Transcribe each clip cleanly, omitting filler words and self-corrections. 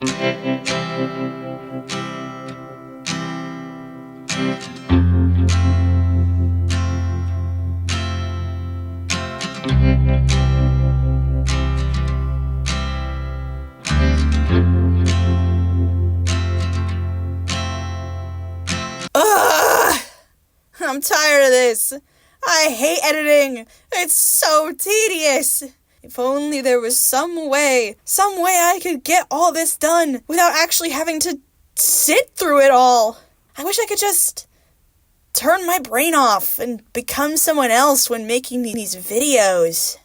Ugh! I'm tired of this. I hate editing. It's so tedious. If only there was some way I could get all this done without actually having to sit through it all. I wish I could just turn my brain off and become someone else when making these videos.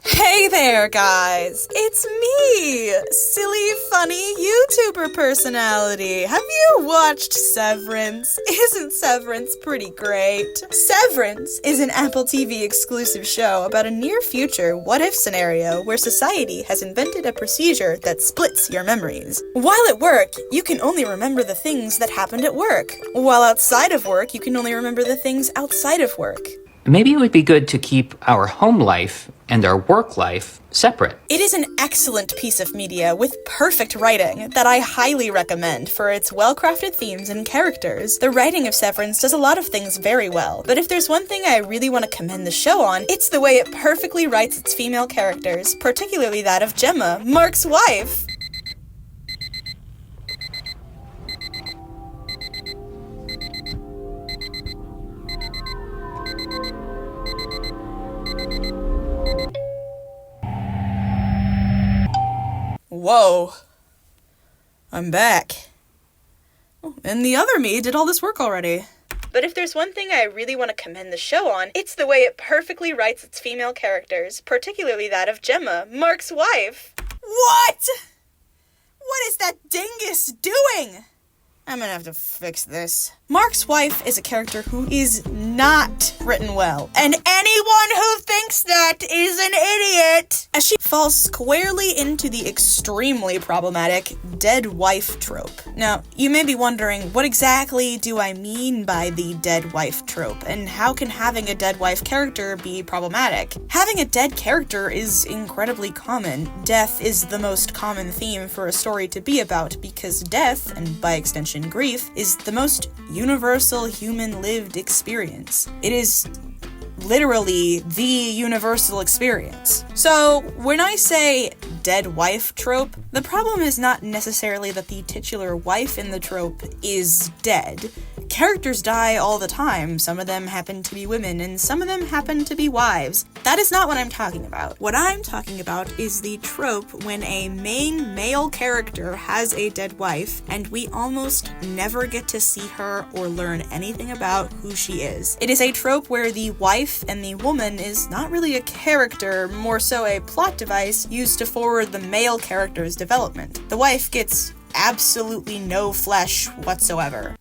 Hey there, guys! It's me, silly, funny YouTuber personality. Have you watched Severance? Isn't Severance pretty great? Severance is an Apple TV exclusive show about a near-future what-if scenario where society has invented a procedure that splits your memories. While at work, you can only remember the things that happened at work. While outside of work, you can only remember the things outside of work. Maybe it would be good to keep our home life and our work life separate. It is an excellent piece of media with perfect writing that I highly recommend for its well-crafted themes and characters. The writing of Severance does a lot of things very well, but if there's one thing I really want to commend the show on, it's the way it perfectly writes its female characters, particularly that of Gemma, Mark's wife. Whoa. I'm back. Oh, and the other me did all this work already. But if there's one thing I really want to commend the show on, it's the way it perfectly writes its female characters, particularly that of Gemma, Mark's wife. What? What is that dingus doing? I'm gonna have to fix this. Mark's wife is a character who is not written well, and anyone who thinks that is an idiot, as she falls squarely into the extremely problematic dead wife trope. Now, you may be wondering, what exactly do I mean by the dead wife trope, and how can having a dead wife character be problematic? Having a dead character is incredibly common. Death is the most common theme for a story to be about, because death, and by extension grief, is the most universal human lived experience. It is literally the universal experience. So when I say dead wife trope, the problem is not necessarily that the titular wife in the trope is dead. Characters die all the time. Some of them happen to be women, and some of them happen to be wives. That is not what I'm talking about. What I'm talking about is the trope when a main male character has a dead wife, and we almost never get to see her or learn anything about who she is. It is a trope where the wife and the woman is not really a character, more so a plot device used to forward the male character's development. The wife gets absolutely no flesh whatsoever.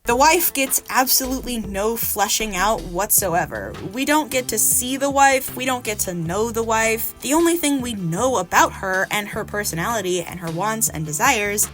The wife gets absolutely no fleshing out whatsoever. We don't get to see the wife, we don't get to know the wife. The only thing we know about her and her personality and her wants and desires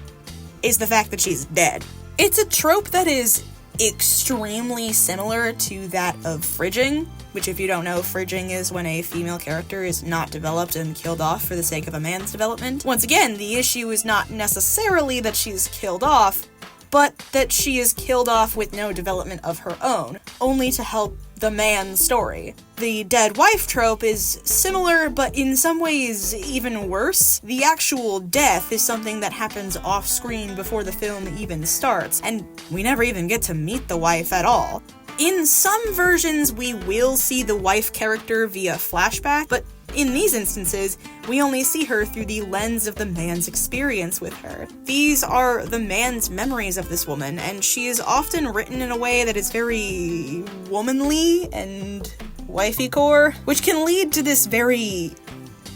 is the fact that she's dead. It's a trope that is extremely similar to that of fridging, which, if you don't know, fridging is when a female character is not developed and killed off for the sake of a man's development. Once again, the issue is not necessarily that she's killed off, but that she is killed off with no development of her own, only to help the man's story. The dead wife trope is similar, but in some ways even worse. The actual death is something that happens off-screen before the film even starts, and we never even get to meet the wife at all. In some versions, we will see the wife character via flashback, but in these instances, we only see her through the lens of the man's experience with her. These are the man's memories of this woman, and she is often written in a way that is very womanly and wifey-core, which can lead to this very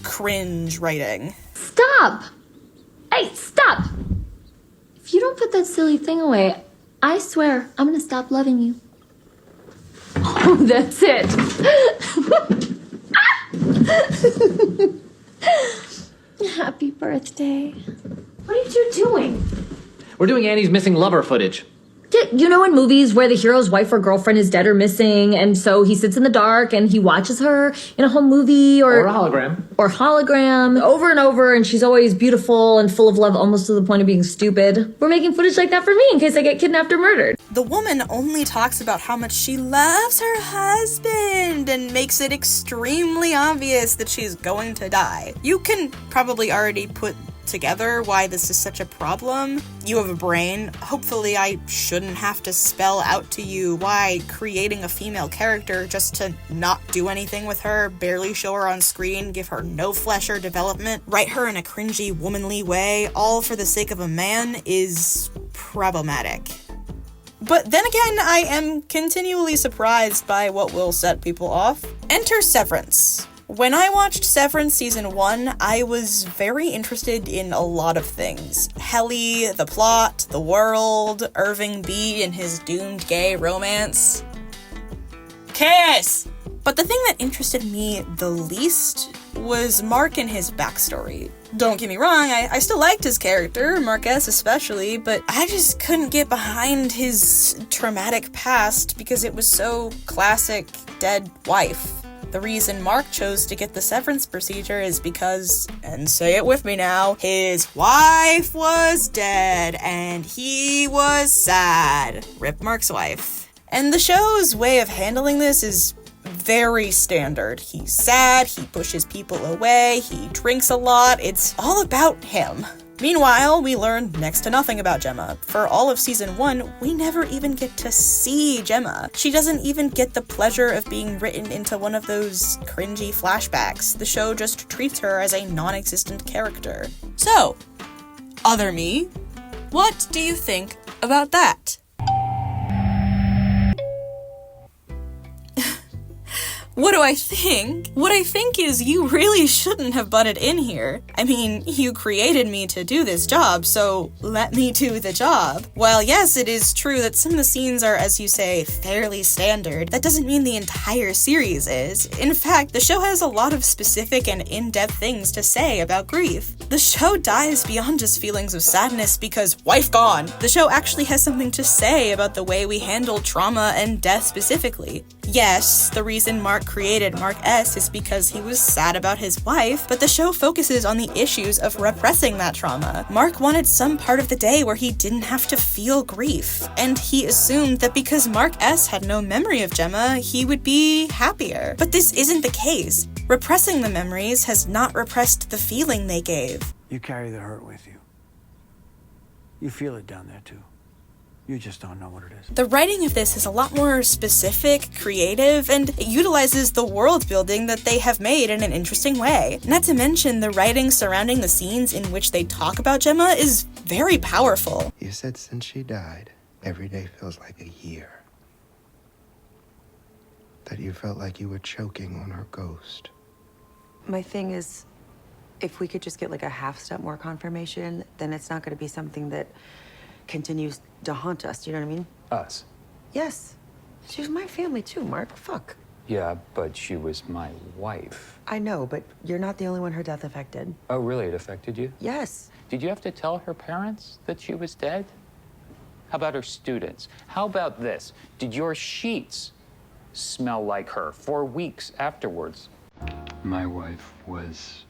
cringe writing. Stop! Hey, stop! If you don't put that silly thing away, I swear I'm gonna stop loving you. Oh, that's it. Happy birthday. What are you two doing? We're doing Annie's missing lover footage. You know in movies where the hero's wife or girlfriend is dead or missing, and so he sits in the dark and he watches her in a whole movie Or a hologram. Or hologram over and over, and she's always beautiful and full of love almost to the point of being stupid. We're making footage like that for me in case I get kidnapped or murdered. The woman only talks about how much she loves her husband and makes it extremely obvious that she's going to die. You can probably already put together why this is such a problem. You have a brain. Hopefully I shouldn't have to spell out to you why creating a female character just to not do anything with her, barely show her on screen, give her no flesh or development, write her in a cringy, womanly way, all for the sake of a man is problematic. But then again, I am continually surprised by what will set people off. Enter Severance. When I watched Severance Season 1, I was very interested in a lot of things. Helly, the plot, the world, Irving B and his doomed gay romance. Kiss! But the thing that interested me the least was Mark and his backstory. Don't get me wrong, I still liked his character, Mark S. especially, but I just couldn't get behind his traumatic past because it was so classic dead wife. The reason Mark chose to get the severance procedure is because, and say it with me now, his wife was dead and he was sad. Rip Mark's wife. And the show's way of handling this is very standard. He's sad, he pushes people away, he drinks a lot, it's all about him. Meanwhile, we learn next to nothing about Gemma. For all of Season 1, we never even get to see Gemma. She doesn't even get the pleasure of being written into one of those cringy flashbacks. The show just treats her as a non-existent character. So, other me, what do you think about that? What do I think? What I think is you really shouldn't have butted in here. I mean, you created me to do this job, so let me do the job. While yes, it is true that some of the scenes are, as you say, fairly standard, that doesn't mean the entire series is. In fact, the show has a lot of specific and in-depth things to say about grief. The show dives beyond just feelings of sadness because wife gone. The show actually has something to say about the way we handle trauma and death specifically. Yes, the reason Mark created Mark S is because he was sad about his wife, but the show focuses on the issues of repressing that trauma. Mark wanted some part of the day where he didn't have to feel grief, and he assumed that because Mark S had no memory of Gemma, he would be happier. But this isn't the case. Repressing the memories has not repressed the feeling they gave. You carry the hurt with you. You feel it down there too. You just don't know what it is. The writing of this is a lot more specific, creative, and it utilizes the world building that they have made in an interesting way. Not to mention, the writing surrounding the scenes in which they talk about Gemma is very powerful. You said since she died, every day feels like a year. That you felt like you were choking on her ghost. My thing is, if we could just get like a half step more confirmation, then it's not going to be something that continues to haunt us. You know what I mean? Us? Yes. She was my family too, Mark. Fuck. Yeah, but she was my wife. I know, but you're not the only one her death affected. Oh, really? It affected you? Yes. Did you have to tell her parents that she was dead? How about her students? How about this? Did your sheets smell like her for weeks afterwards? My wife was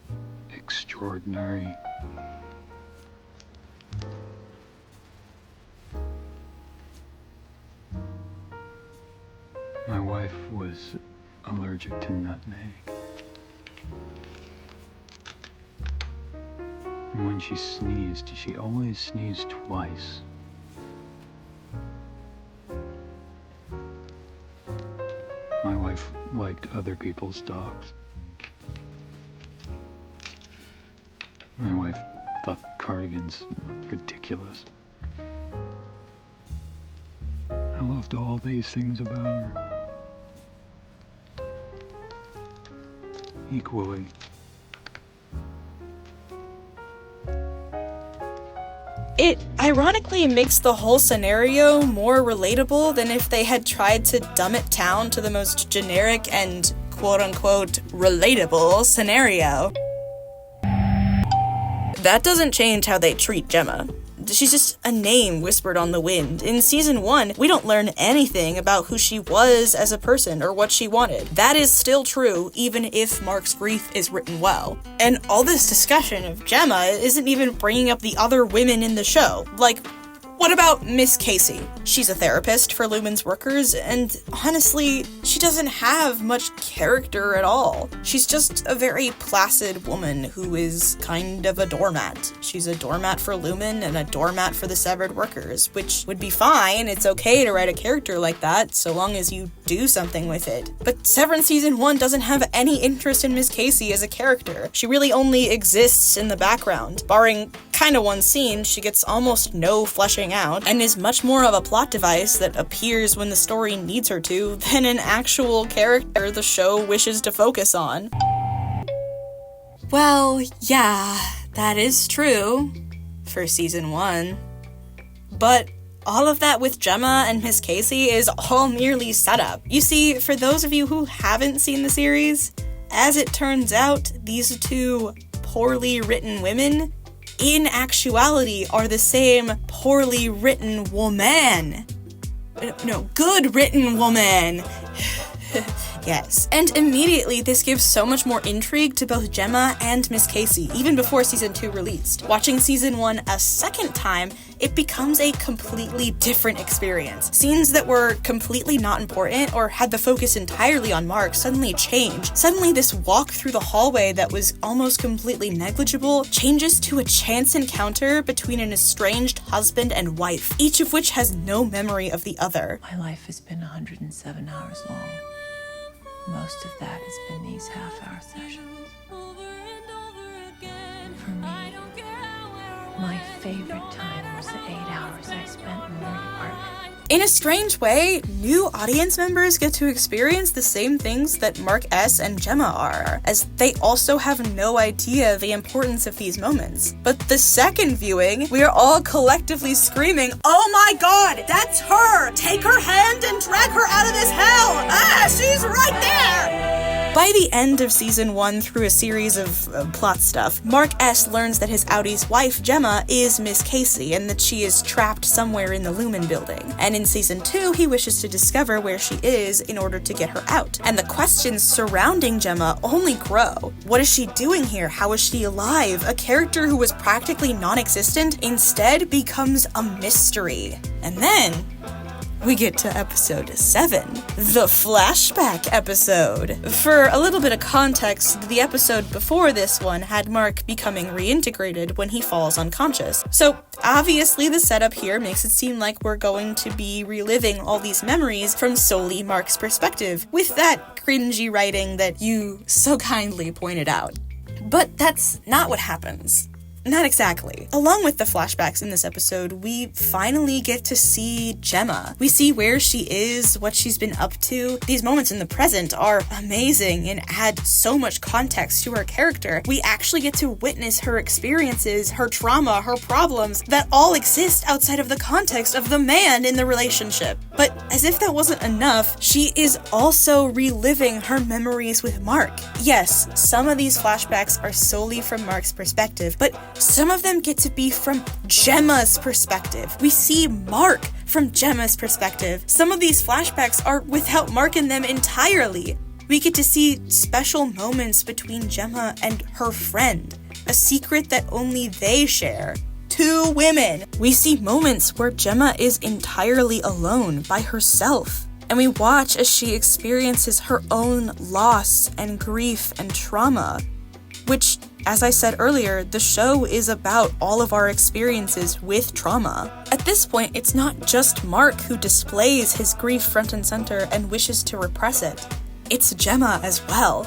extraordinary. My wife was allergic to nutmeg. And when she sneezed, she always sneezed twice. My wife liked other people's dogs. My wife thought cardigans ridiculous. I loved all these things about her. Equally. It ironically makes the whole scenario more relatable than if they had tried to dumb it down to the most generic and quote-unquote relatable scenario. That doesn't change how they treat Gemma. She's just a name whispered on the wind. In season 1, we don't learn anything about who she was as a person or what she wanted. That is still true, even if Mark's grief is written well. And all this discussion of Gemma isn't even bringing up the other women in the show. Like, what about Miss Casey? She's a therapist for Lumen's workers, and honestly, she doesn't have much character at all. She's just a very placid woman who is kind of a doormat. She's a doormat for Lumen and a doormat for the severed workers, which would be fine. It's okay to write a character like that, so long as you do something with it. But Severance Season 1 doesn't have any interest in Miss Casey as a character. She really only exists in the background. Barring kinda one scene, she gets almost no fleshing out, and is much more of a plot device that appears when the story needs her to than an actual character the show wishes to focus on. Well, yeah, that is true for season 1. But all of that with Gemma and Miss Casey is all merely setup. You see, for those of you who haven't seen the series, as it turns out, these two poorly written women in actuality are the same poorly written woman. No, good written woman. Yes. And immediately this gives so much more intrigue to both Gemma and Miss Casey, even before season 2 released. Watching season 1 a second time, it becomes a completely different experience. Scenes that were completely not important or had the focus entirely on Mark suddenly change. Suddenly this walk through the hallway that was almost completely negligible changes to a chance encounter between an estranged husband and wife, each of which has no memory of the other. My life has been 107 hours long. Most of that has been these half-hour sessions. For me, my favorite time was the 8 hours I spent in your department. In a strange way, new audience members get to experience the same things that Mark S. and Gemma are, as they also have no idea the importance of these moments. But the second viewing, we are all collectively screaming, "Oh my god, that's her! Take her hand and drag her out of this hell! Ah, she's right there!" By the end of season 1, through a series of plot stuff, Mark S. learns that his Audie's wife, Gemma, is Miss Casey, and that she is trapped somewhere in the Lumen building. And in season 2, he wishes to discover where she is in order to get her out. And the questions surrounding Gemma only grow. What is she doing here? How is she alive? A character who was practically non-existent instead becomes a mystery. And then we get to episode 7, the flashback episode. For a little bit of context, the episode before this one had Mark becoming reintegrated when he falls unconscious. So obviously the setup here makes it seem like we're going to be reliving all these memories from solely Mark's perspective, with that cringy writing that you so kindly pointed out. But that's not what happens. Not exactly. Along with the flashbacks in this episode, we finally get to see Gemma. We see where she is, what she's been up to. These moments in the present are amazing and add so much context to her character. We actually get to witness her experiences, her trauma, her problems that all exist outside of the context of the man in the relationship. But as if that wasn't enough, she is also reliving her memories with Mark. Yes, some of these flashbacks are solely from Mark's perspective, but some of them get to be from Gemma's perspective. We see Mark from Gemma's perspective. Some of these flashbacks are without Mark in them entirely. We get to see special moments between Gemma and her friend, a secret that only they share. 2 women. We see moments where Gemma is entirely alone by herself, and we watch as she experiences her own loss and grief and trauma, which, as I said earlier, the show is about all of our experiences with trauma. At this point, it's not just Mark who displays his grief front and center and wishes to repress it. It's Gemma as well.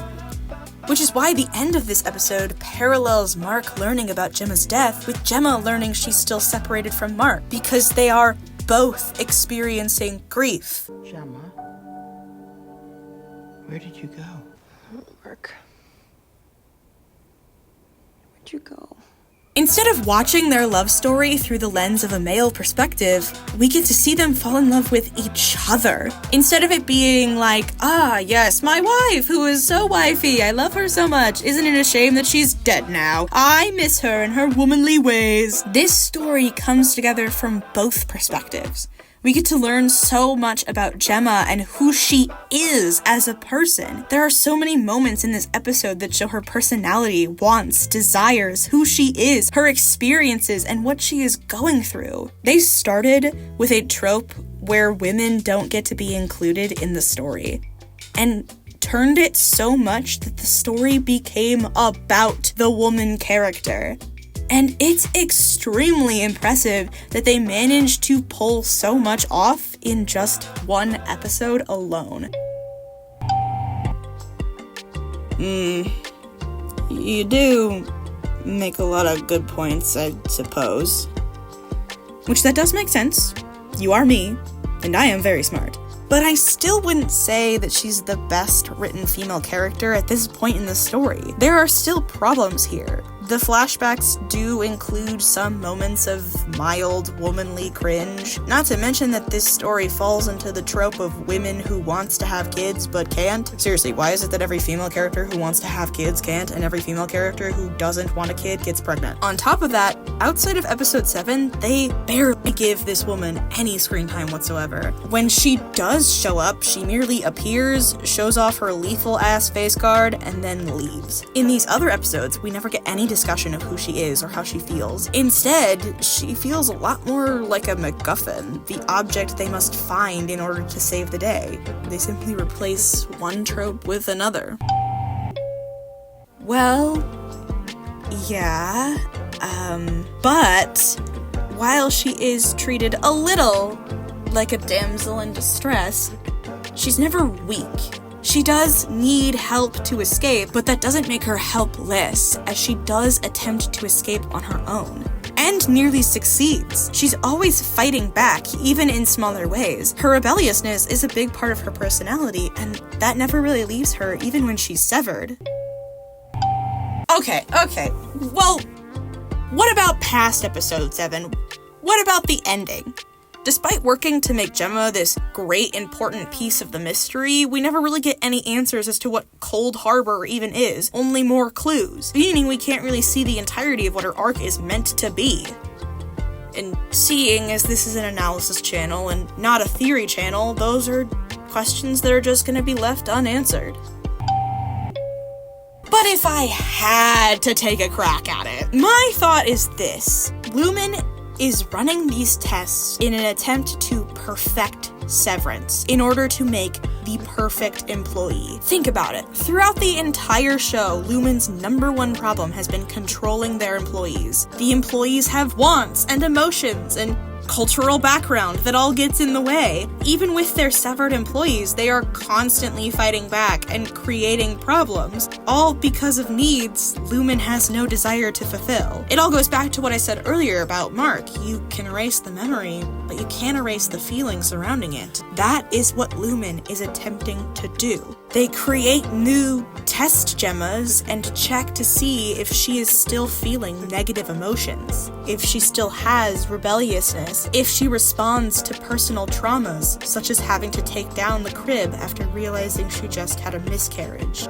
Which is why the end of this episode parallels Mark learning about Gemma's death with Gemma learning she's still separated from Mark, because they are both experiencing grief. Gemma, where did you go? Mark. Where'd you go? Instead of watching their love story through the lens of a male perspective, we get to see them fall in love with each other. Instead of it being like, ah, yes, my wife, who is so wifey, I love her so much, isn't it a shame that she's dead now? I miss her and her womanly ways. This story comes together from both perspectives. We get to learn so much about Gemma and who she is as a person. There are so many moments in this episode that show her personality, wants, desires, who she is, her experiences, and what she is going through. They started with a trope where women don't get to be included in the story, and turned it so much that the story became about the woman character. And it's extremely impressive that they managed to pull so much off in just one episode alone. You do make a lot of good points, I suppose. Which that does make sense. You are me, and I am very smart. But I still wouldn't say that she's the best written female character at this point in the story. There are still problems here. The flashbacks do include some moments of mild, womanly cringe. Not to mention that this story falls into the trope of women who wants to have kids but can't. Seriously, why is it that every female character who wants to have kids can't, and every female character who doesn't want a kid gets pregnant? On top of that, outside of episode 7, they barely give this woman any screen time whatsoever. When she does show up, she merely appears, shows off her lethal-ass face guard, and then leaves. In these other episodes, we never get any discussion of who she is or how she feels. Instead, she feels a lot more like a MacGuffin, the object they must find in order to save the day. They simply replace one trope with another. Well, yeah, but while she is treated a little like a damsel in distress, she's never weak. She does need help to escape, but that doesn't make her helpless, as she does attempt to escape on her own. And nearly succeeds. She's always fighting back, even in smaller ways. Her rebelliousness is a big part of her personality, and that never really leaves her, even when she's severed. Okay. Well, what about past episode 7? What about the ending? Despite working to make Gemma this great, important piece of the mystery, we never really get any answers as to what Cold Harbor even is, only more clues, meaning we can't really see the entirety of what her arc is meant to be. And seeing as this is an analysis channel and not a theory channel, those are questions that are just gonna be left unanswered. But if I had to take a crack at it, my thought is this. Lumen is running these tests in an attempt to perfect Severance in order to make the perfect employee. Think about it. Throughout the entire show, Lumen's #1 problem has been controlling their employees. The employees have wants and emotions and cultural background that all gets in the way. Even with their severed employees, they are constantly fighting back and creating problems, all because of needs Lumen has no desire to fulfill. It all goes back to what I said earlier about Mark. You can erase the memory, but you can't erase the feeling surrounding it. That is what Lumen is attempting to do. They create new test Gemmas and check to see if she is still feeling negative emotions, if she still has rebelliousness, if she responds to personal traumas, such as having to take down the crib after realizing she just had a miscarriage.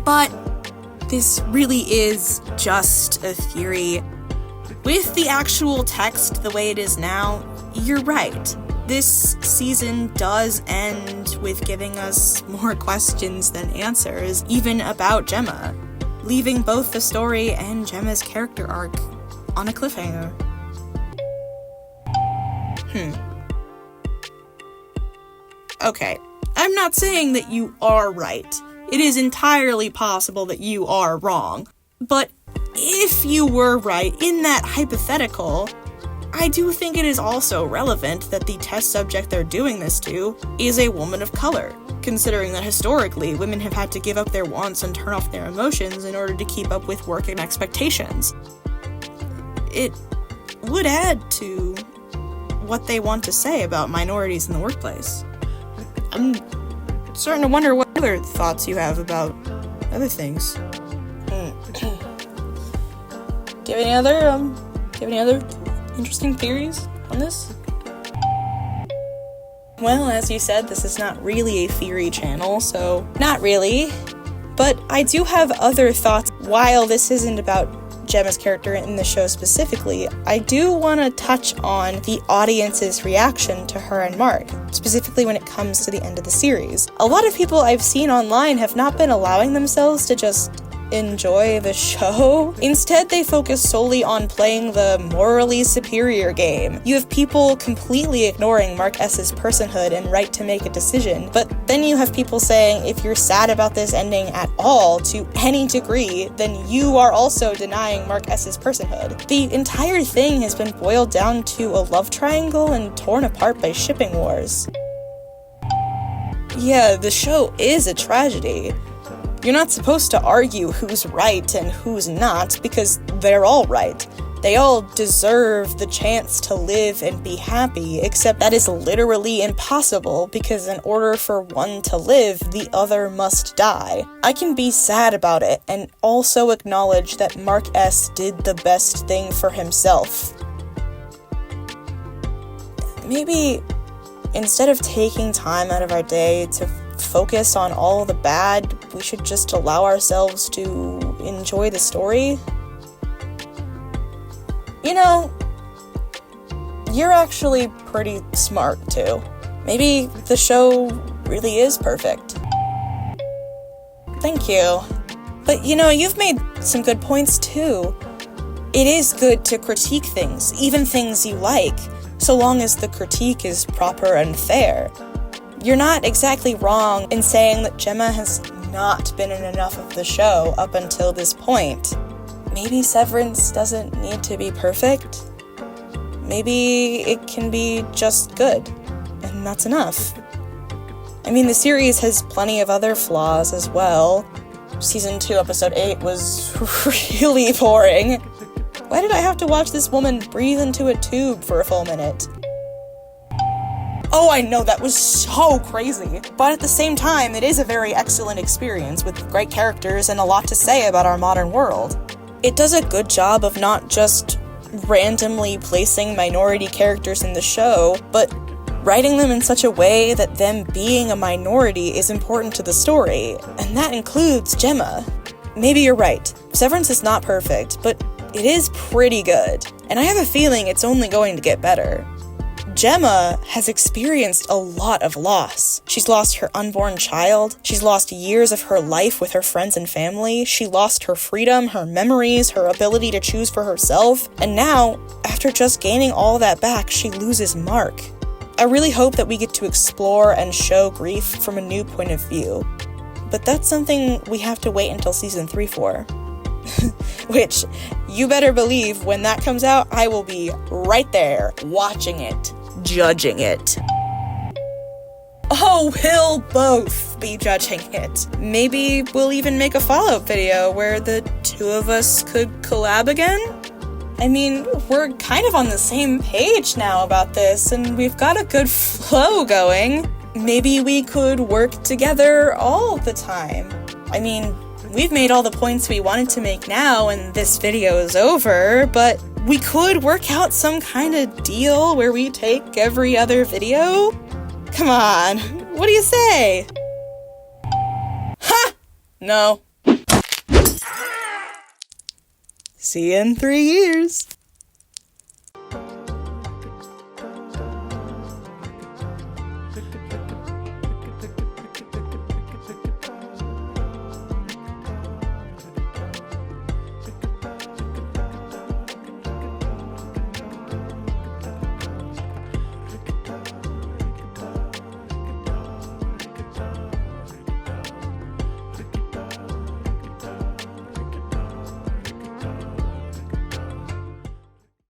But this really is just a theory. With the actual text the way it is now, you're right. This season does end with giving us more questions than answers, even about Gemma, leaving both the story and Gemma's character arc on a cliffhanger. Okay, I'm not saying that you are right. It is entirely possible that you are wrong. But if you were right in that hypothetical, I do think it is also relevant that the test subject they're doing this to is a woman of color, considering that historically, women have had to give up their wants and turn off their emotions in order to keep up with work and expectations. It would add to what they want to say about minorities in the workplace. I'm starting to wonder what other thoughts you have about other things. Do you have any other interesting theories on this? Well, as you said, this is not really a theory channel, so not really. But I do have other thoughts. While this isn't about Gemma's character in the show specifically, I do want to touch on the audience's reaction to her and Mark, specifically when it comes to the end of the series. A lot of people I've seen online have not been allowing themselves to just enjoy the show. Instead, they focus solely on playing the morally superior game. You have people completely ignoring Mark S.'s personhood and right to make a decision, but then you have people saying if you're sad about this ending at all, to any degree, then you are also denying Mark S.'s personhood. The entire thing has been boiled down to a love triangle and torn apart by shipping wars. Yeah, the show is a tragedy. You're not supposed to argue who's right and who's not, because they're all right. They all deserve the chance to live and be happy, except that is literally impossible, because in order for one to live, the other must die. I can be sad about it, and also acknowledge that Mark S. did the best thing for himself. Maybe, instead of taking time out of our day to focus on all the bad, we should just allow ourselves to enjoy the story. You know, you're actually pretty smart too. Maybe the show really is perfect. Thank you. But you know, you've made some good points too. It is good to critique things, even things you like, so long as the critique is proper and fair. You're not exactly wrong in saying that Gemma has not been in enough of the show up until this point. Maybe Severance doesn't need to be perfect. Maybe it can be just good, and that's enough. I mean, the series has plenty of other flaws as well. Season 2, episode 8 was really boring. Why did I have to watch this woman breathe into a tube for a full minute? Oh, I know, that was so crazy. But at the same time, it is a very excellent experience with great characters and a lot to say about our modern world. It does a good job of not just randomly placing minority characters in the show, but writing them in such a way that them being a minority is important to the story, and that includes Gemma. Maybe you're right. Severance is not perfect, but it is pretty good, and I have a feeling it's only going to get better. Gemma has experienced a lot of loss. She's lost her unborn child, she's lost years of her life with her friends and family, she lost her freedom, her memories, her ability to choose for herself, and now, after just gaining all that back, she loses Mark. I really hope that we get to explore and show grief from a new point of view. But that's something we have to wait until season 3 for. Which, you better believe, when that comes out, I will be right there, watching it, judging it. Oh, we'll both be judging it. Maybe we'll even make a follow-up video where the two of us could collab again? I mean, we're kind of on the same page now about this, and we've got a good flow going. Maybe we could work together all the time. I mean, we've made all the points we wanted to make now, and this video is over, but we could work out some kind of deal where we take every other video? Come on, what do you say? Ha! No. See you in 3 years.